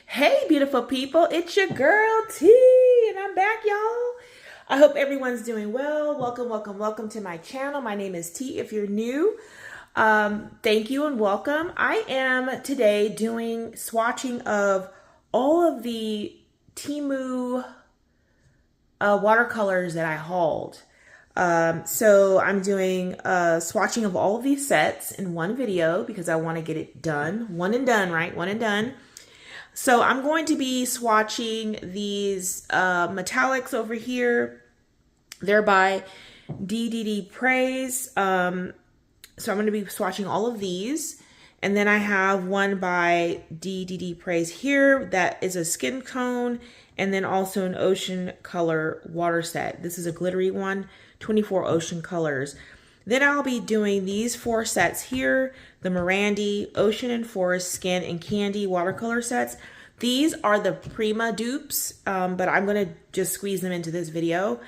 Hey, beautiful people, it's your girl T, and I'm back, y'all. I hope everyone's doing well. Welcome to my channel. My name is T. If you're new, thank you and welcome. I am today doing swatching of all of the Temu watercolors that I hauled. So I'm doing swatching of all of these sets in one video because I want to get it done. One and done, right? One and done. So I'm going to be swatching these metallics over here. They're by DDD Praise. So I'm going to be swatching all of these. And then I have one by DDD Praise here that is a skin tone, and then also an ocean color water set. This is a glittery one, 24 ocean colors. Then I'll be doing these 4 sets here, the Mirandy, Ocean and Forest, Skin, and Candy watercolor sets. These are the Prima dupes, but I'm going to just squeeze them into this video.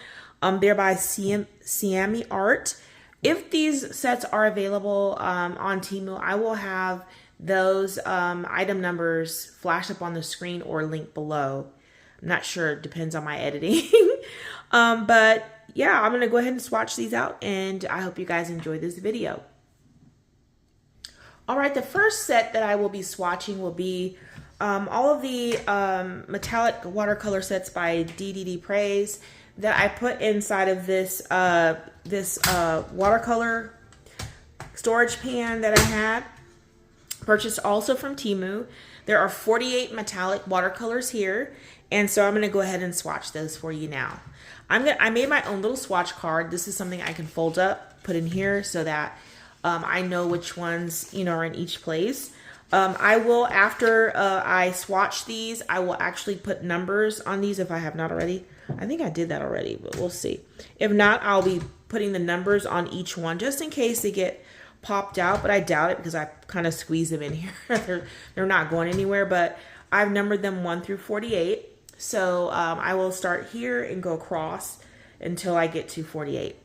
They're by Seami Art. If these sets are available on Temu, I will have those item numbers flash up on the screen or link below. I'm not sure, it depends on my editing. But yeah, I'm going to go ahead and swatch these out, and I hope you guys enjoy this video. All right, the first set that I will be swatching will be all of the metallic watercolor sets by DDD Praise that I put inside of this watercolor storage pan that I had. Purchased also from Temu. There are 48 metallic watercolors here, and so I'm going to go ahead and swatch those for you now. I made my own little swatch card. This is something I can fold up, put in here so that I know which ones, are in each place. I will, after I swatch these, I will actually put numbers on these if I have not already. I think I did that already, but we'll see. If not, I'll be putting the numbers on each one just in case they get popped out, but I doubt it because I kind of squeeze them in here. They're not going anywhere, but I've numbered them 1 through 48. So I will start here and go across until I get to 48.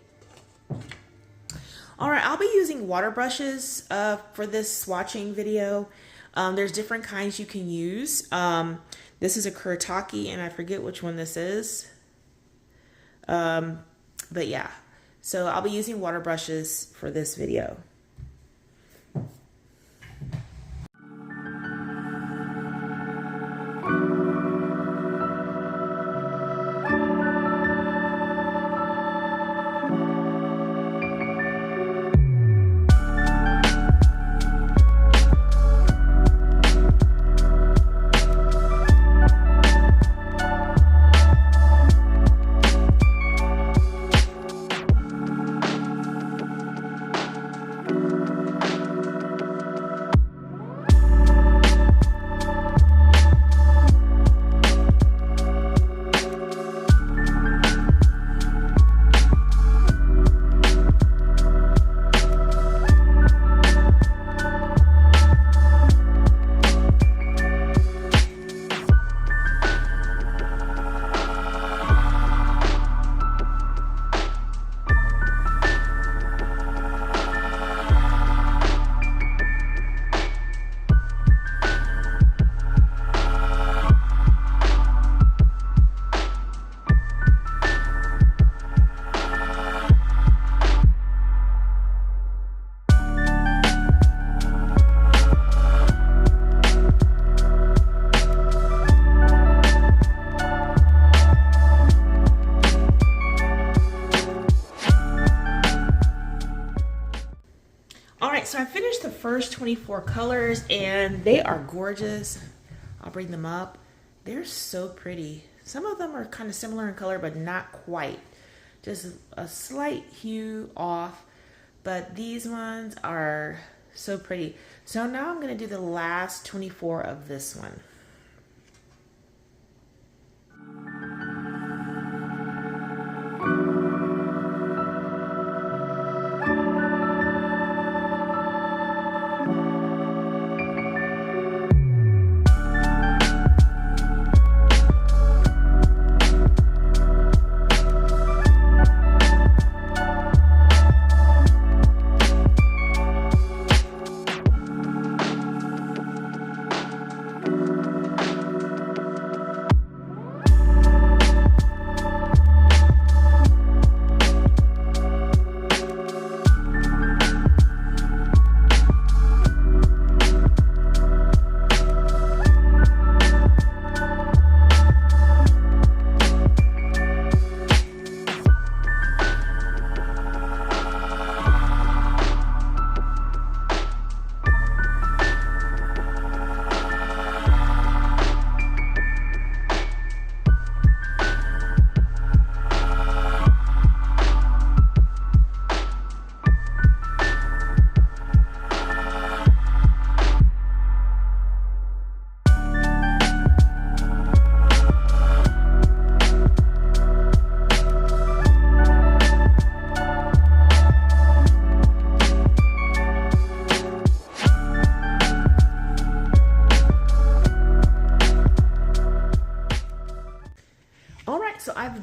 All right, I'll be using water brushes for this swatching video. There's different kinds you can use. This is a Kuretake, and I forget which one this is. But yeah, so I'll be using water brushes for this video. So I finished the first 24 colors, and they are gorgeous. I'll bring them up. They're so pretty. Some of them are kind of similar in color, but not quite. Just a slight hue off, but these ones are so pretty. So now I'm going to do the last 24 of this one.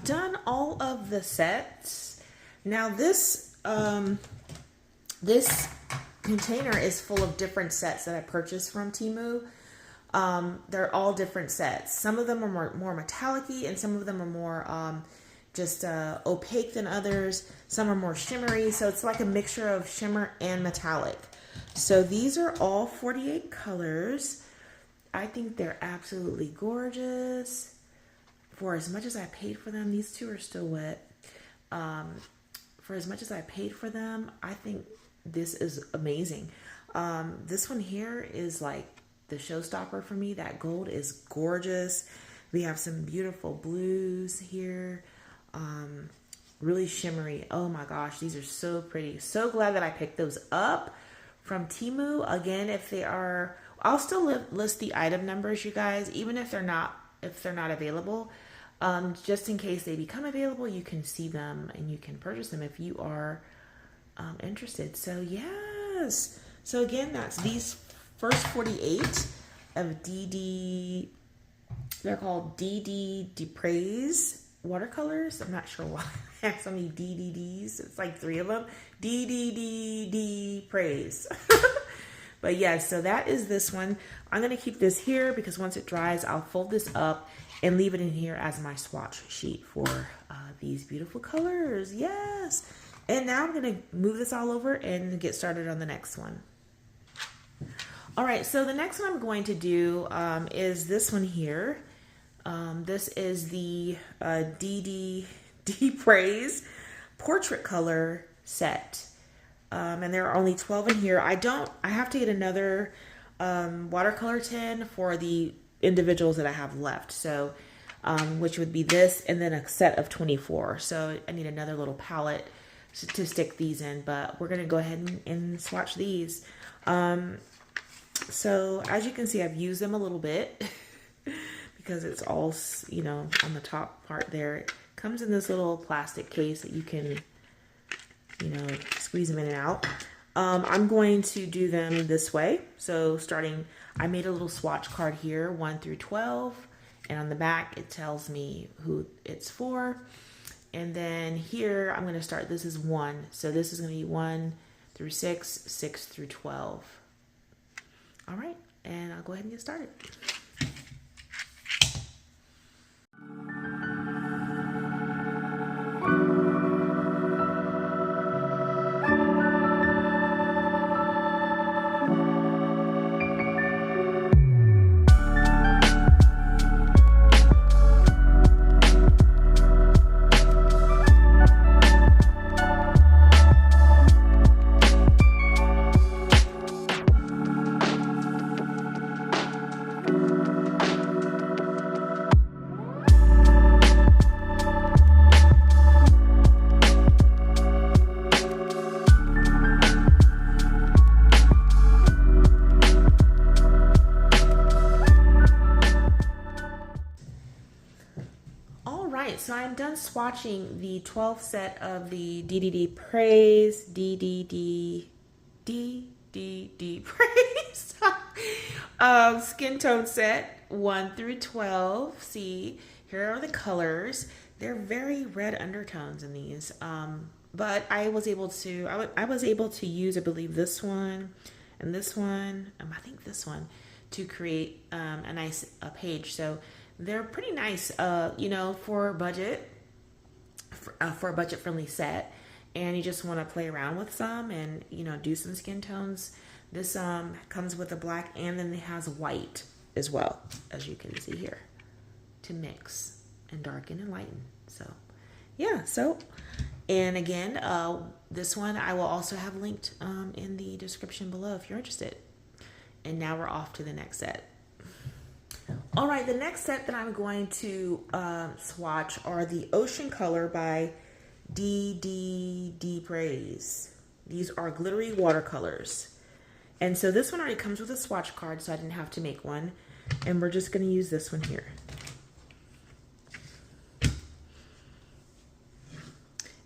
done all of the sets. Now this this container is full of different sets that I purchased from Temu. They're all different sets. Some of them are more metallic-y, and some of them are more just opaque than others. Some are more shimmery, so it's like a mixture of shimmer and metallic. So these are all 48 colors. I think they're absolutely gorgeous. For as much as I paid for them, these two are still wet. For as much as I paid for them, I think this is amazing. This one here is like the showstopper for me. That gold is gorgeous. We have some beautiful blues here. Really shimmery. Oh my gosh, these are so pretty. So glad that I picked those up from Temu. Again, if they are, I'll still list the item numbers, you guys, even if they're not available. Just in case they become available, you can see them and you can purchase them if you are interested. So yes. So again, that's these first 48 of DD. They're called DDD Praise Watercolors. I'm not sure why I have so many DDDs. It's like 3 of them. DDD Praise. But yeah, so that is this one. I'm going to keep this here because once it dries, I'll fold this up and leave it in here as my swatch sheet for these beautiful colors. Yes. And now I'm going to move this all over and get started on the next one. All right, so the next one I'm going to do is this one here. This is the DDD Praise Portrait Color Set. And there are only 12 in here. I have to get another watercolor tin for the individuals that I have left. So, which would be this and then a set of 24. So I need another little palette to stick these in, but we're going to go ahead and swatch these. So as you can see, I've used them a little bit because it's all, you know, on the top part there. It comes in this little plastic case that you can, you know, squeeze them in and out. I'm going to do them this way. So starting, I made a little swatch card here, 1 through 12. And on the back, it tells me who it's for. And then here, I'm going to start, this is 1. So this is going to be 1 through 6, 6 through 12. All right, and I'll go ahead and get started. So I'm done swatching the 12 set of the DDD Praise, DDD Praise skin tone set 1 through 12. See, here are the colors. They're very red undertones in these, but I was able to use, I believe, this one and this one, I think this one, to create a nice page. So they're pretty nice, you know, for a budget, for a budget-friendly set, and you just want to play around with some and, you know, do some skin tones. This comes with a black, and then it has white as well, as you can see here, to mix and darken and lighten. So, yeah. So, and again, this one I will also have linked in the description below if you're interested. And now we're off to the next set. All right, the next set that I'm going to swatch are the Ocean Color by DDD Praise. These are glittery watercolors. And so this one already comes with a swatch card, so I didn't have to make one. And we're just going to use this one here.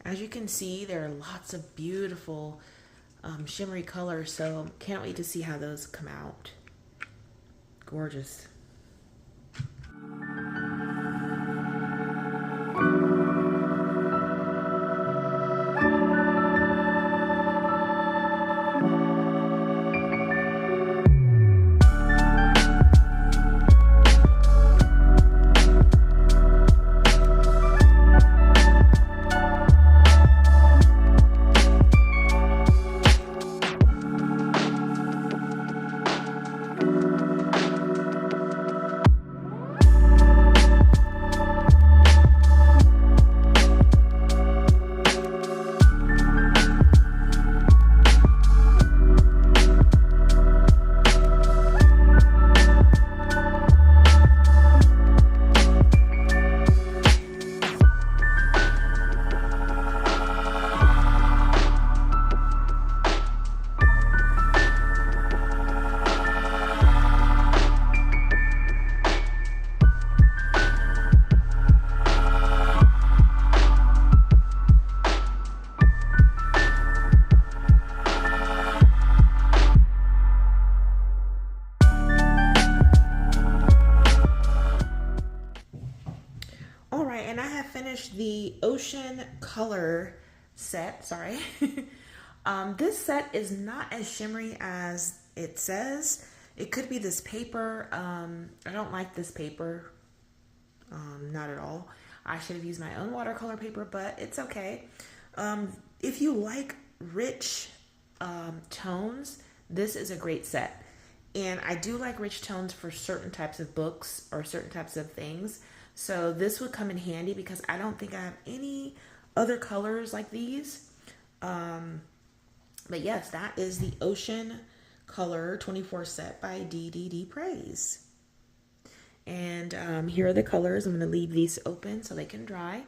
As you can see, there are lots of beautiful shimmery colors, so can't wait to see how those come out. Gorgeous. finished the Ocean Color set. Sorry. This set is not as shimmery as it says. It could be this paper. I don't like this paper. Not at all. I should have used my own watercolor paper, but it's okay. If you like rich tones, this is a great set. And I do like rich tones for certain types of books or certain types of things. So this would come in handy because I don't think I have any other colors like these. But yes, that is the Ocean Color 24 set by DDD Praise. And here are the colors. I'm going to leave these open so they can dry.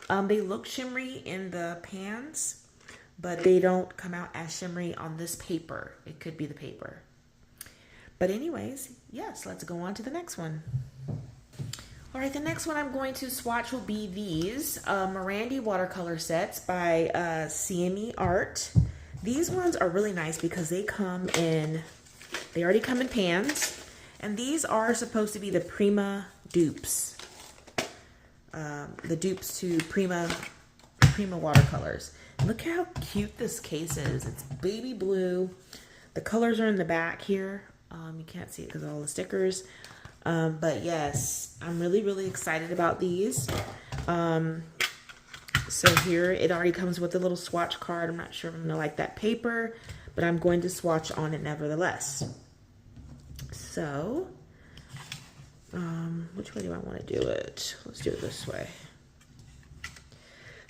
They look shimmery in the pans, but they don't come out as shimmery on this paper. It could be the paper. But anyways, yes, let's go on to the next one. All right, the next one I'm going to swatch will be these Mirandy Watercolor Sets by Seami Art. These ones are really nice because they already come in pans. And these are supposed to be the Prima Dupes. The dupes to Prima Watercolors. Look how cute this case is. It's baby blue. The colors are in the back here. You can't see it because of all the stickers. But yes, I'm really excited about these. So here it already comes with a little swatch card. I'm not sure if I'm gonna like that paper, but I'm going to swatch on it nevertheless. So, which way do I want to do it? Let's do it this way.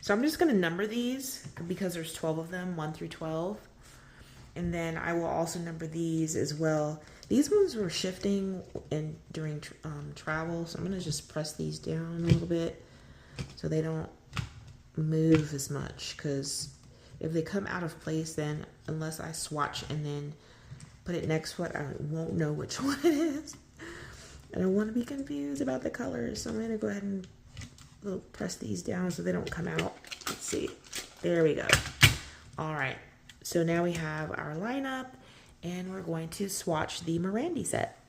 So I'm just going to number these because there's 12 of them, 1 through 12. And then I will also number these as well. These ones were shifting during travel, so I'm going to just press these down a little bit so they don't move as much, because if they come out of place, then unless I swatch and then put it next to it, I won't know which one it is. I don't want to be confused about the colors, so I'm going to go ahead and press these down so they don't come out. Let's see. There we go. All right. So now we have our lineup, and we're going to swatch the Mirandy set.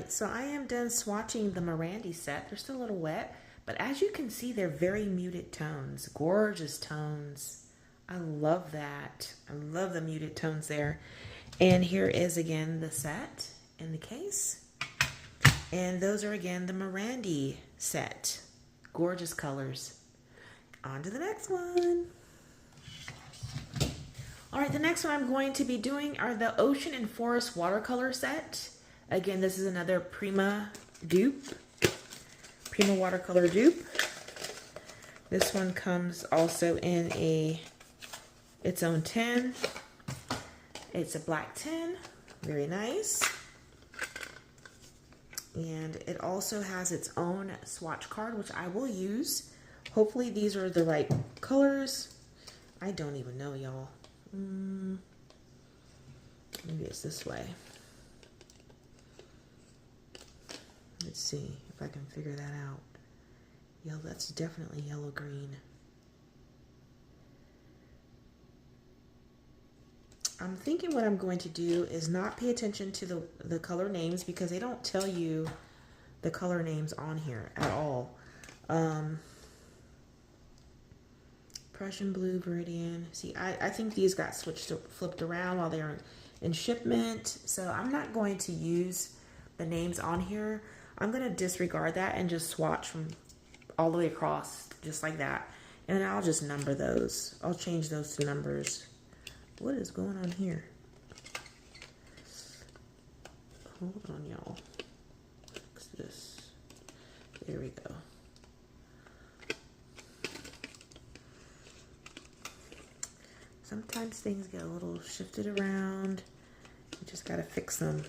So I am done swatching the Mirandy set. They're still a little wet, but as you can see, they're very muted tones, gorgeous tones. I love that. I love the muted tones there. And here is again the set in the case. And those are again the Mirandy set. Gorgeous colors. On to the next one. All right, the next one I'm going to be doing are the Ocean and Forest Watercolor Set. Again, this is another Prima dupe, Prima Watercolor dupe. This one comes also in its own tin. It's a black tin, very nice. And it also has its own swatch card, which I will use. Hopefully these are the right colors. I don't even know, y'all. Maybe it's this way. Let's see if I can figure that out. Yellow, that's definitely yellow green. I'm thinking what I'm going to do is not pay attention to the color names because they don't tell you the color names on here at all. Prussian blue, Viridian. See, I think these got flipped around while they were in shipment. So I'm not going to use the names on here. I'm going to disregard that and just swatch from all the way across, just like that. And then I'll just number those. I'll change those to numbers. What is going on here? Hold on, y'all. Fix this. There we go. Sometimes things get a little shifted around. You just gotta fix them.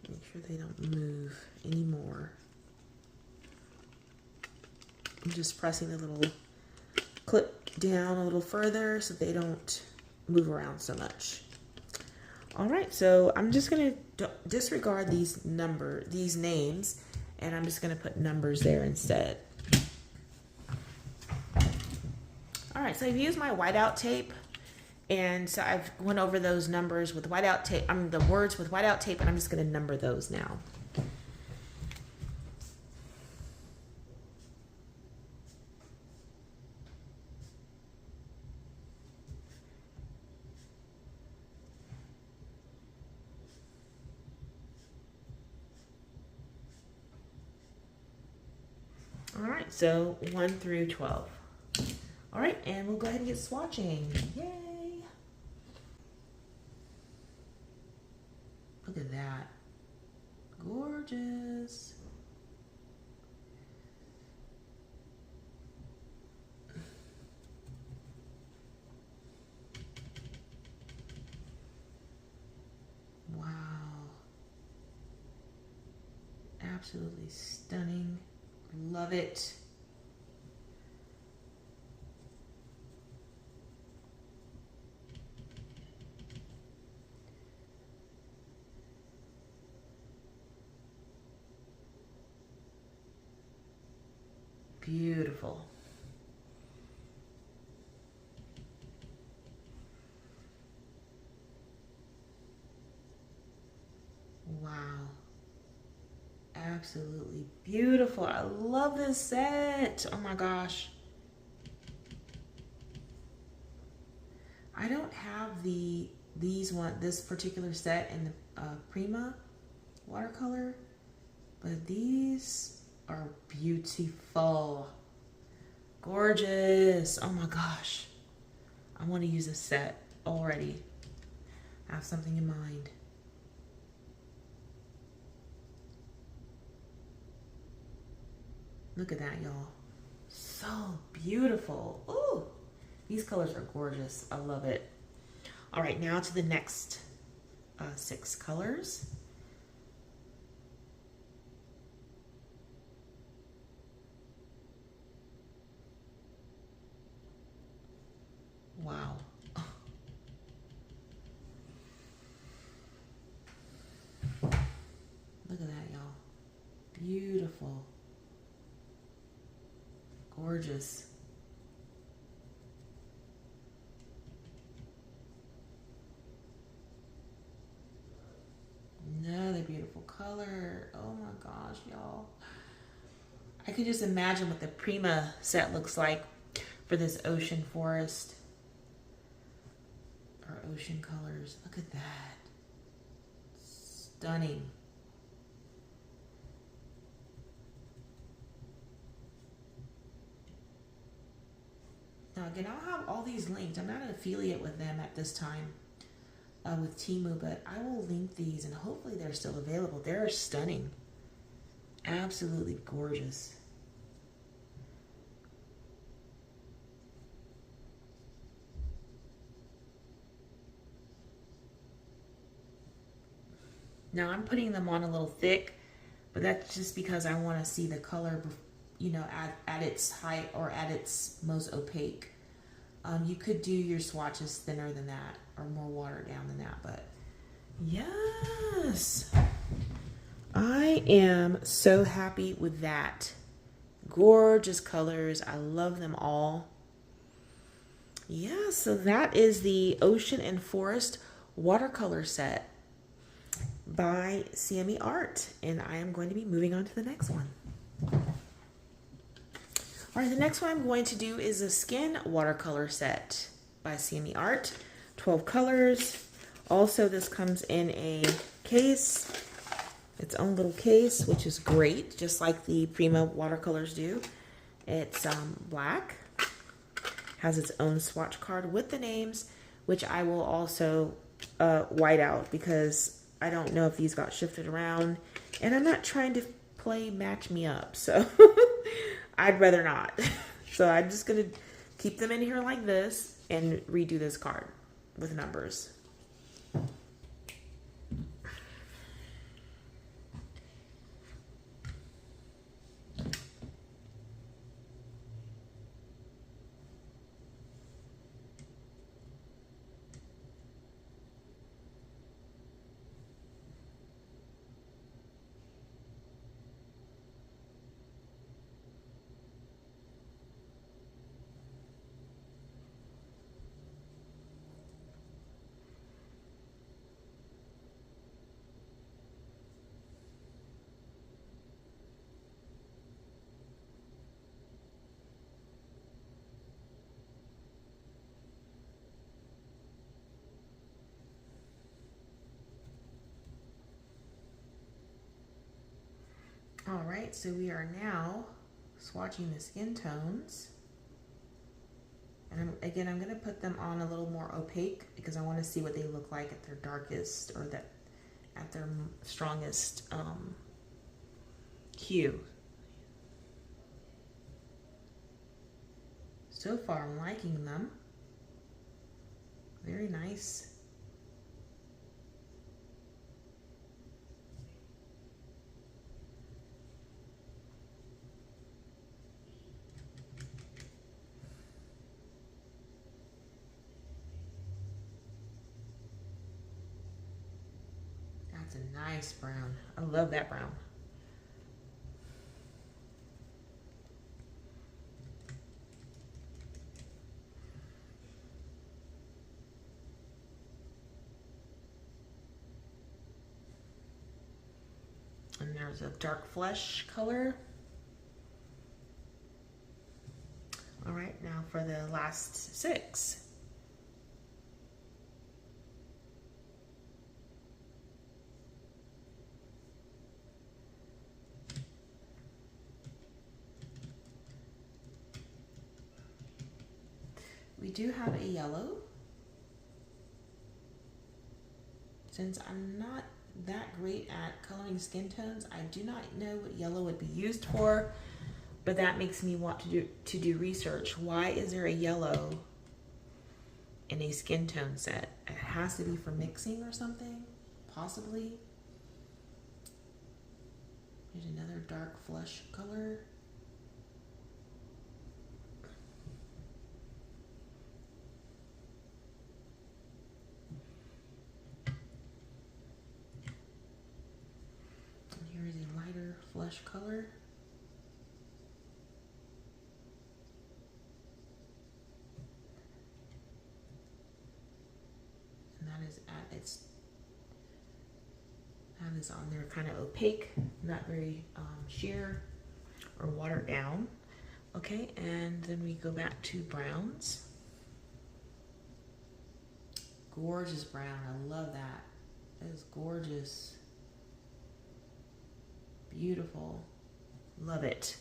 Make sure they don't move anymore. I'm just pressing the little clip down a little further so they don't move around so much. All right, so I'm just gonna disregard these names, and I'm just gonna put numbers there instead. All right, so I've used my whiteout tape, and so I've went over those numbers with whiteout tape, the words with whiteout tape, and I'm just gonna number those now. All right, so 1 through 12. All right, and we'll go ahead and get swatching. Yay! Look at that. Gorgeous. Wow. Absolutely stunning. Love it. Beautiful. Wow. Absolutely beautiful. I love this set. Oh my gosh. I don't have this particular set in the Prima watercolor, but these are beautiful. Gorgeous. Oh my gosh. I want to use this set already. I have something in mind. Look at that, y'all. So beautiful. Ooh, these colors are gorgeous. I love it. All right, now to the next 6 colors. Wow. Look at that, y'all. Beautiful. Gorgeous. Another beautiful color. Oh my gosh, y'all. I could just imagine what the Prima set looks like for this ocean forest. Or ocean colors. Look at that. Stunning. Now again, I'll have all these linked. I'm not an affiliate with them at this time with Temu, but I will link these and hopefully they're still available. They're stunning. Absolutely gorgeous. Now I'm putting them on a little thick, but that's just because I want to see the color, you know, at its height or at its most opaque. You could do your swatches thinner than that or more watered down than that, but yes, I am so happy with that. Gorgeous colors. I love them all. Yeah, so that is the Ocean and Forest Watercolor Set by Seami Art, and I am going to be moving on to the next one. All right, the next one I'm going to do is a Skin Watercolor Set by Seami Art. 12 colors. Also, this comes in a case, its own little case, which is great, just like the Prima watercolors do. It's black, has its own swatch card with the names, which I will also white out because I don't know if these got shifted around, and I'm not trying to play match me up, so I'd rather not. So I'm just gonna keep them in here like this and redo this card with numbers. All right, so we are now swatching the skin tones. And again, I'm gonna put them on a little more opaque because I wanna see what they look like at their darkest or at their strongest hue. So far, I'm liking them. Very nice. That's a nice brown. I love that brown. And there's a dark flesh color. All right, now for the last 6. We do have a yellow. Since I'm not that great at coloring skin tones, I do not know what yellow would be used for, but that makes me want to do research. Why is there a yellow in a skin tone set? It has to be for mixing or something, possibly. Here's another dark flesh color. Flesh color. And that is on there kind of opaque, not very sheer or watered down. Okay, and then we go back to browns. Gorgeous brown, I love that. That is gorgeous. Beautiful. Love it.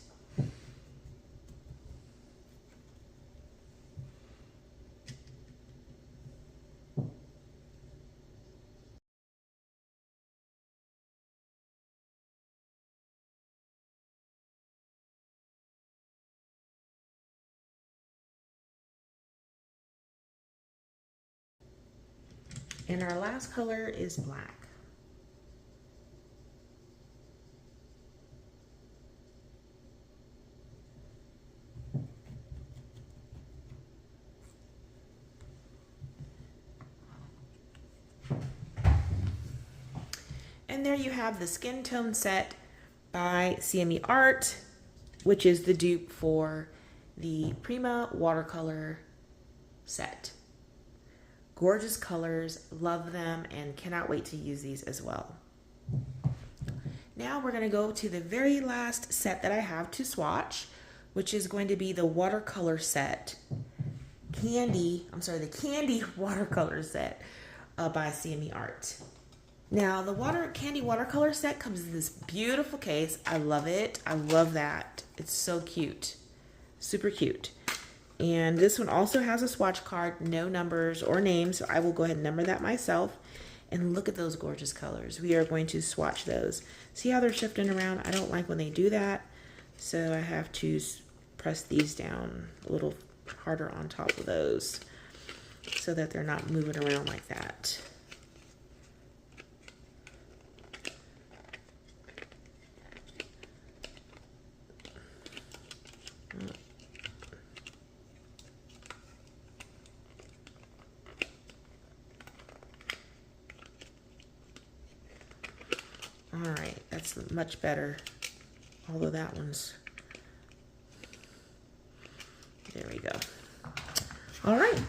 And our last color is black. And there you have the skin tone set by Seami Art, which is the dupe for the Prima Watercolor Set. Gorgeous colors, love them, and cannot wait to use these as well. Now we're going to go to the very last set that I have to swatch, which is going to be the watercolor set. The Candy Watercolor Set by Seami Art. Now, the Candy Watercolor Set comes in this beautiful case. I love it. I love that. It's so cute. Super cute. And this one also has a swatch card, no numbers or names, so I will go ahead and number that myself. And look at those gorgeous colors. We are going to swatch those. See how they're shifting around? I don't like when they do that, so I have to press these down a little harder on top of those so that they're not moving around like that. All right, that's much better. Although that one's, there we go. All right.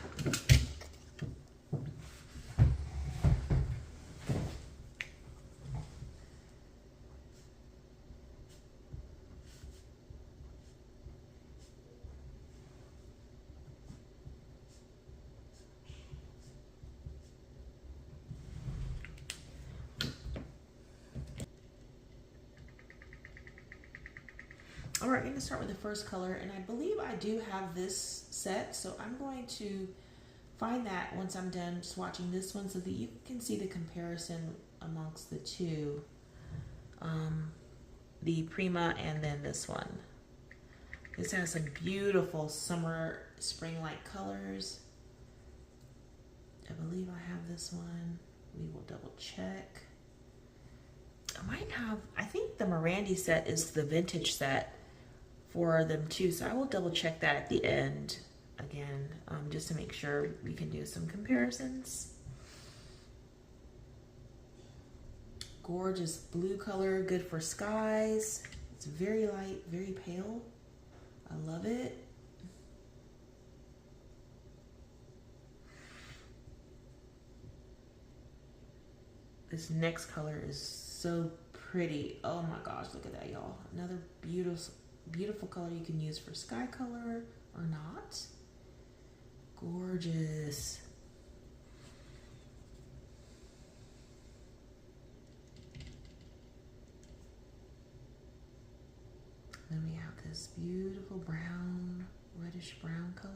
All right, I'm going to start with the first color, and I believe I do have this set, so I'm going to find that once I'm done swatching this one so that you can see the comparison amongst the two, the Prima and then this one. This has some beautiful summer, spring-like colors. I believe I have this one. We will double check. I might have, I think the Mirandy set is the vintage set for them too, so I will double check that at the end again, just to make sure we can do some comparisons. Gorgeous blue color, good for skies. It's very light, very pale. I love it. This next color is so pretty. Oh my gosh, look at that, y'all. Another beautiful color you can use for sky color or not. Gorgeous. Then we have this beautiful brown, reddish brown color.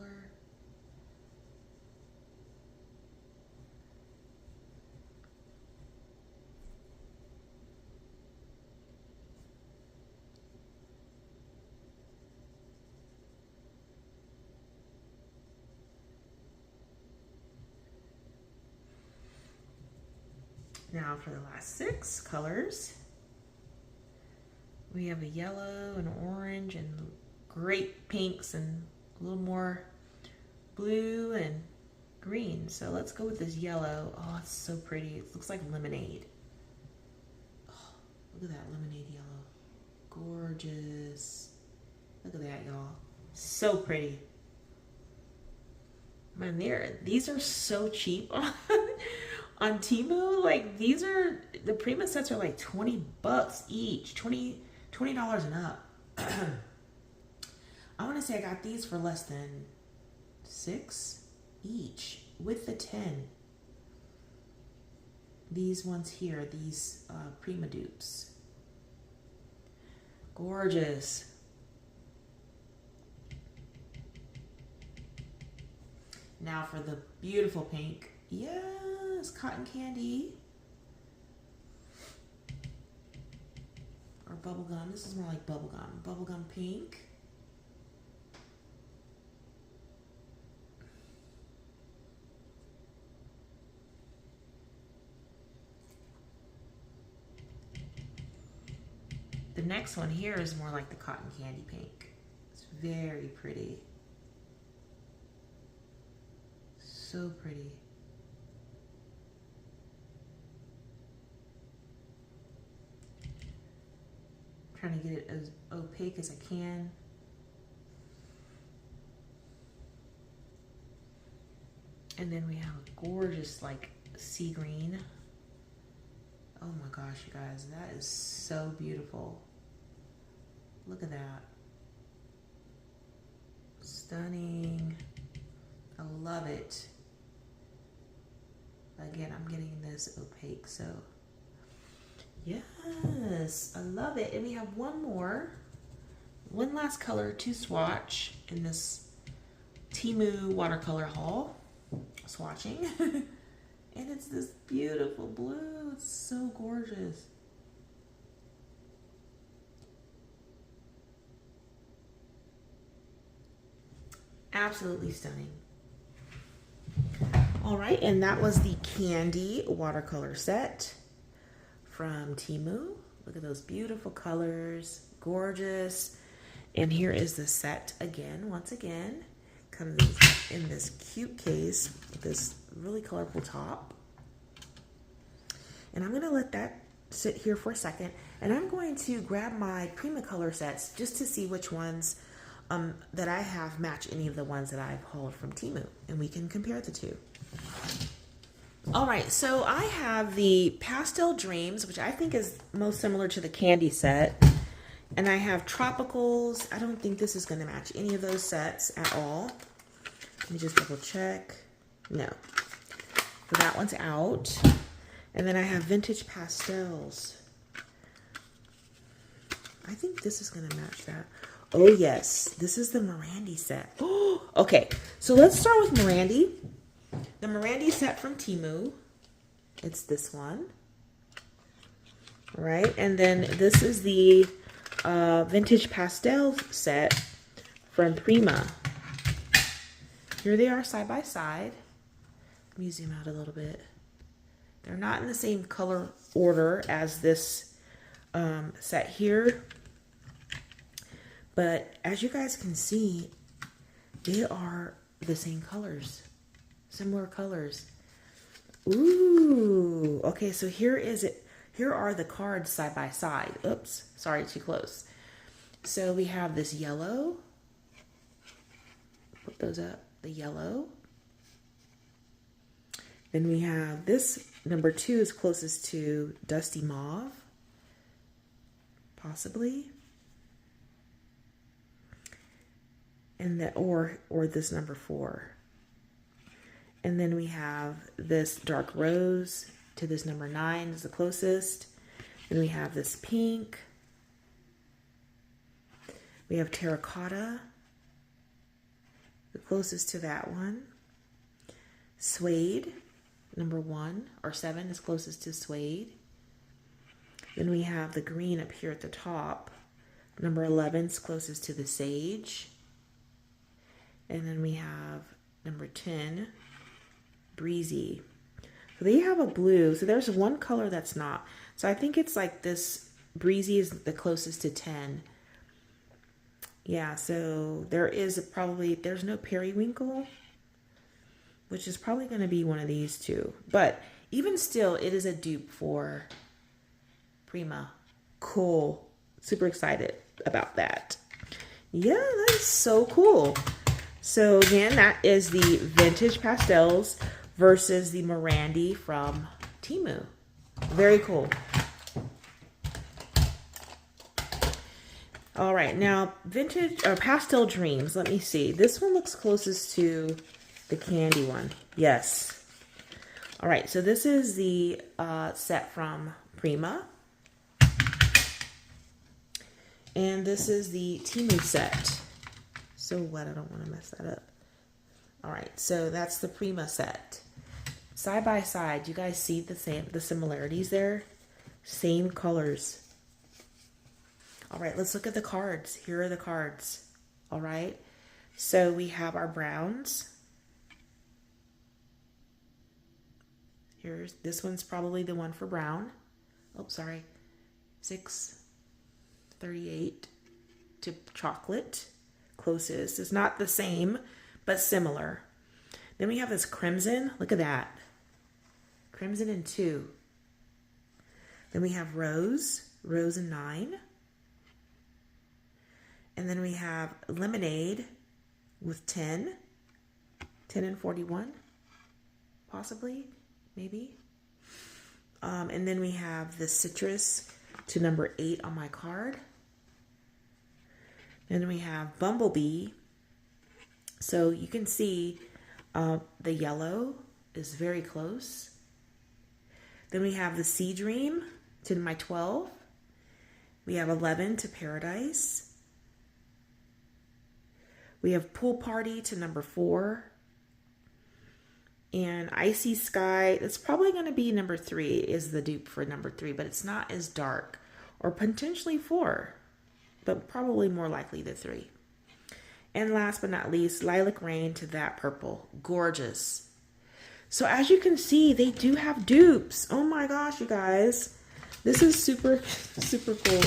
Now for the last 6 colors, we have a yellow and orange and great pinks and a little more blue and green. So let's go with this yellow. Oh, it's so pretty. It looks like lemonade. Oh, look at that lemonade yellow. Gorgeous. Look at that, y'all. So pretty. Man, these are so cheap on Temu. Like, these are, the Prima sets are like 20 bucks each, $20 and up. I want to say I got these for less than 6 each with the 10. These ones here, these Prima dupes. Gorgeous. Now for the beautiful pink. Yes, cotton candy. Or bubblegum. This is more like bubblegum. Bubblegum pink. The next one here is more like the cotton candy pink. It's very pretty. So pretty. I'm trying to get it as opaque as I can. And then we have a gorgeous like sea green. Oh my gosh, you guys, that is so beautiful. Look at that. Stunning. I love it. Again, I'm getting this opaque, so yes, I love it. And we have one last color to swatch in this Temu watercolor haul, swatching. And it's this beautiful blue. It's so gorgeous. Absolutely stunning. All right, and that was the Candy Watercolor Set from Temu. Look at those beautiful colors, gorgeous. And here is the set again, once again. Comes in this cute case with this really colorful top. And I'm gonna let that sit here for a second. And I'm going to grab my Prima color sets just to see which ones that I have match any of the ones that I've hauled from Temu. And we can compare the two. All right, so I have the Pastel Dreams, which I think is most similar to the Candy set. And I have Tropicals. I don't think this is going to match any of those sets at all. Let me just double check. No. So that one's out. And then I have Vintage Pastels. I think this is going to match that. Oh, yes. This is the Mirandy set. Oh, okay. So let's start with Mirandy. The Mirandy set from Temu. It's this one. Right? And then this is the Vintage Pastel set from Prima. Here they are side by side. Let me zoom out a little bit. They're not in the same color order as this set here. But as you guys can see, they are the same colors. Similar colors. Ooh. Okay, so here is it. Here are the cards side by side. Oops, sorry, too close. So we have this yellow. Put those up. The yellow. Then we have this, number 2 is closest to Dusty Mauve. Possibly. And that, or this number 4. And then we have this dark rose to this number 9 is the closest. Then we have this pink. We have terracotta, the closest to that one. Suede, number 1 or 7 is closest to suede. Then we have the green up here at the top. Number 11 is closest to the sage. And then we have number 10, breezy. So they have a blue. So there's one color that's not. So I think it's like this breezy is the closest to 10. Yeah, so there is probably, there's no periwinkle, which is probably going to be one of these two. But even still, it is a dupe for Prima. Cool. Super excited about that. Yeah, that is so cool. So again, that is the Vintage Pastels versus the Mirandy from Temu. Very cool. All right, now Vintage or Pastel Dreams. Let me see. This one looks closest to the Candy one. Yes. All right, so this is the set from Prima. And this is the Temu set. So what? I don't want to mess that up. All right, so that's the Prima set. Side by side, you guys see the similarities there? Same colors. All right, let's look at the cards. Here are the cards. All right, so we have our browns. This one's probably the one for brown. Oh, sorry. 638 to chocolate. Closest. It's not the same, but similar. Then we have this crimson. Look at that. Crimson in 2. Then we have rose. Rose in 9. And then we have lemonade with 10. 10 and 41. Possibly. Maybe. And then we have the citrus to number 8 on my card. Then we have Bumblebee. So you can see the yellow is very close. Then we have the Sea Dream to my 12. We have 11 to Paradise. We have Pool Party to number 4. And Icy Sky, it's probably going to be number 3 is the dupe for number 3, but it's not as dark. Or potentially 4. But probably more likely the 3. And last but not least, Lilac Rain to that purple. Gorgeous. So as you can see, they do have dupes. Oh my gosh, you guys. This is super, super cool.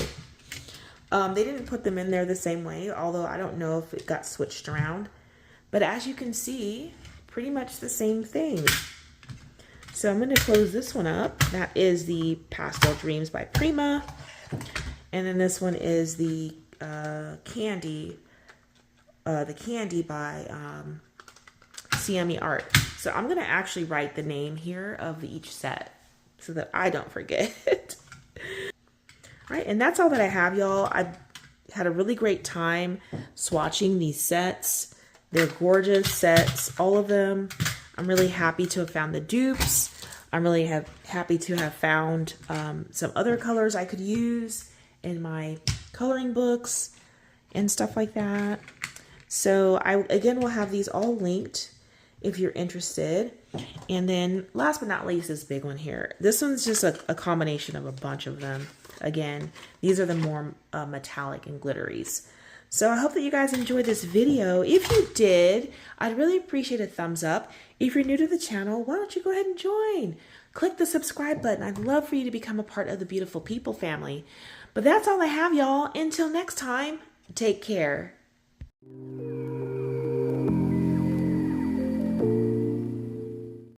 They didn't put them in there the same way, although I don't know if it got switched around. But as you can see, pretty much the same thing. So I'm going to close this one up. That is the Pastel Dreams by Prima. And then this one is the Candy by Seami Art. So I'm going to actually write the name here of each set so that I don't forget. All right, and that's all that I have, y'all. I've had a really great time swatching these sets. They're gorgeous sets, all of them. I'm really happy to have found the dupes. I'm really happy to have found some other colors I could use in my coloring books and stuff like that. So I, again, will have these all linked if you're interested. And then last but not least, this big one here. This one's just a combination of a bunch of them. Again, these are the more metallic and glitteries. So I hope that you guys enjoyed this video. If you did, I'd really appreciate a thumbs up. If you're new to the channel, why don't you go ahead and join? Click the subscribe button. I'd love for you to become a part of the Beautiful People family. But that's all I have, y'all. Until next time, take care.